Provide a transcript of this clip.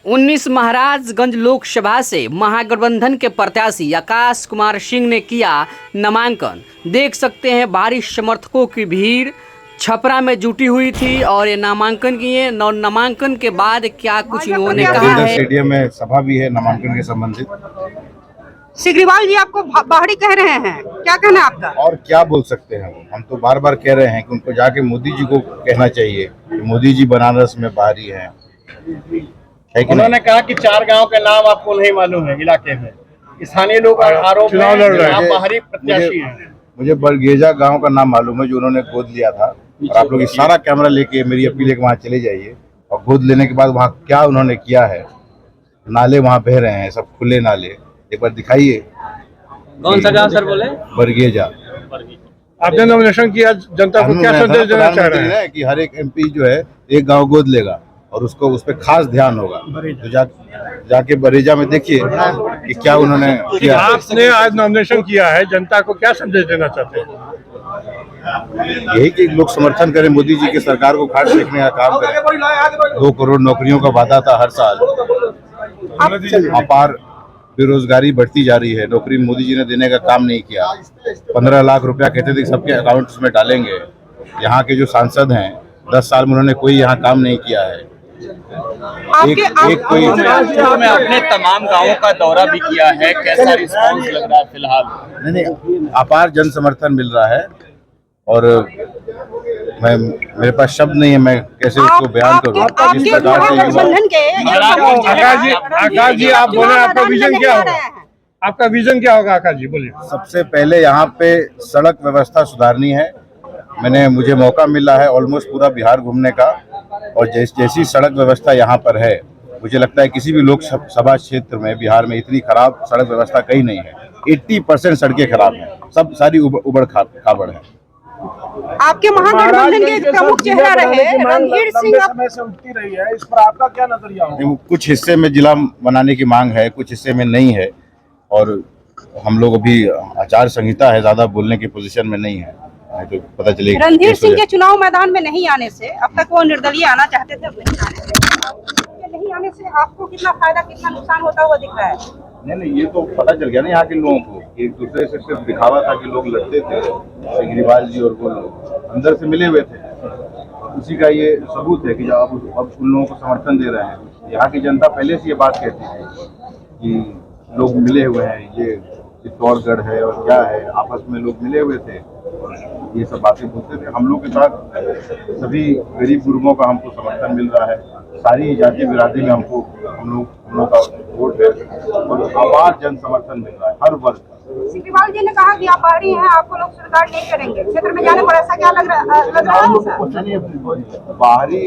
19 महाराजगंज लोकसभा से महागठबंधन के प्रत्याशी आकाश कुमार सिंह ने किया नामांकन। देख सकते हैं भारी समर्थकों की भीड़ छपरा में जुटी हुई थी और ये नामांकन किए। नामांकन के बाद क्या कुछ इन्होंने कहा है। स्टेडियम में सभा भी है नामांकन के संबंधित। सिग्रीवाल जी आपको बाहरी कह रहे हैं, क्या कहना है आपका? और क्या बोल सकते हैं, हम तो बार बार कह रहे हैं कि उनको जाके मोदी जी को कहना चाहिए कि मोदी जी बनारस में बाहरी हैं। उन्होंने कहा कि 4 गांव के नाम आपको नहीं मालूम है इलाके में। स्थानीय लोग आरोप लगा रहे हैं आप बाहरी प्रत्याशी हैं। मुझे बरगेजा गांव का नाम मालूम है जो उन्होंने गोद लिया था। और आप लोग ये सारा कैमरा लेके मेरी अपील है कि वहाँ चले जाइए और गोद लेने के बाद वहाँ क्या उन्होंने किया है। नाले वहाँ बह रहे हैं, सब खुले नाले, एक बार दिखाइए। कौन सा गांव सर बोले? बरगेजा। आपने नॉमिनेशन किया, जनता को क्या संदेश देना चाह रहे हैं? कि हर एक एमपी जो है एक गांव गोद लेगा और उसको उस पर खास ध्यान होगा। तो जाके बरेजा में देखिए कि क्या उन्होंने किया। आपने आज नॉमिनेशन किया है, जनता को क्या संदेश देना चाहते हैं? यही कि लोग समर्थन करें, मोदी जी की सरकार को खाट फेंकने का काम करें। 2 करोड़ नौकरियों का वादा था हर साल, अपार बेरोजगारी बढ़ती जा रही है, नौकरी मोदी जी ने देने का काम नहीं किया। 15 लाख रुपया कहते थे सबके अकाउंट्स में डालेंगे। यहाँ के जो सांसद हैं 10 साल में उन्होंने कोई यहाँ काम नहीं किया है। में आपने तमाम गांवों का दौरा भी किया है, कैसा रिस्पांस लग रहा है फिलहाल? नहीं, अपार जन समर्थन मिल रहा है और मेरे पास शब्द नहीं है, मैं कैसे इसको बयान करूं। आकाश जी आप बोले, आपका विजन क्या होगा? आपका विजन क्या होगा आकाश जी, बोलिए। सबसे पहले यहाँ पे सड़क व्यवस्था सुधारनी है। मुझे मौका मिला है ऑलमोस्ट पूरा बिहार घूमने का और जैसी सड़क व्यवस्था यहाँ पर है, मुझे लगता है किसी भी लोकसभा क्षेत्र में बिहार में इतनी खराब सड़क व्यवस्था कहीं नहीं है। 80% सड़कें खराब हैं, सब सारी उबड़ खाबड़ है। आपके महागठबंधन के प्रमुख चेहरा रहे रणधीर सिंह समय से उठती रही है, इस पर आपका क्या नजरिया है? कुछ हिस्से में जिला बनाने की मांग है, कुछ हिस्से में नहीं है और हम लोग अभी आचार संहिता है, ज्यादा बोलने की पोजीशन में नहीं है, तो पता चलेगा। रणधीर सिंह के चुनाव मैदान में नहीं आने से, अब तक वो निर्दलीय आना चाहते थे, अब नहीं आने से आपको कितना फायदा कितना नुकसान होता हुआ दिख रहा है? नहीं, ये तो पता चल गया ना यहाँ के लोगों को। एक दूसरे से सिर्फ दिखावा था कि लोग लड़ते थे, सिग्रीवाल जी और वो लोग अंदर से मिले हुए थे। उसी का ये सबूत है कि अब उन लोगों को समर्थन दे रहे हैं। यहाँ की जनता पहले से ये बात कहती थी कि लोग मिले हुए हैं, ये चित्तौड़गढ़ है और क्या है, आपस में लोग मिले हुए थे, ये सब बातें बोलते थे। हम लोग के साथ सभी गरीब गुरुओं का हमको समर्थन मिल रहा है, सारी जाति बिरादरी में हम लोग का वोट है और अपार जन समर्थन मिल रहा है हर वर्ग का। सिग्रीवाल जी ने कहा कि आप बाहरी हैं, आपको लोग स्वीकार नहीं करेंगे, क्षेत्र में जाने पर ऐसा क्या लग रहा है? बाहरी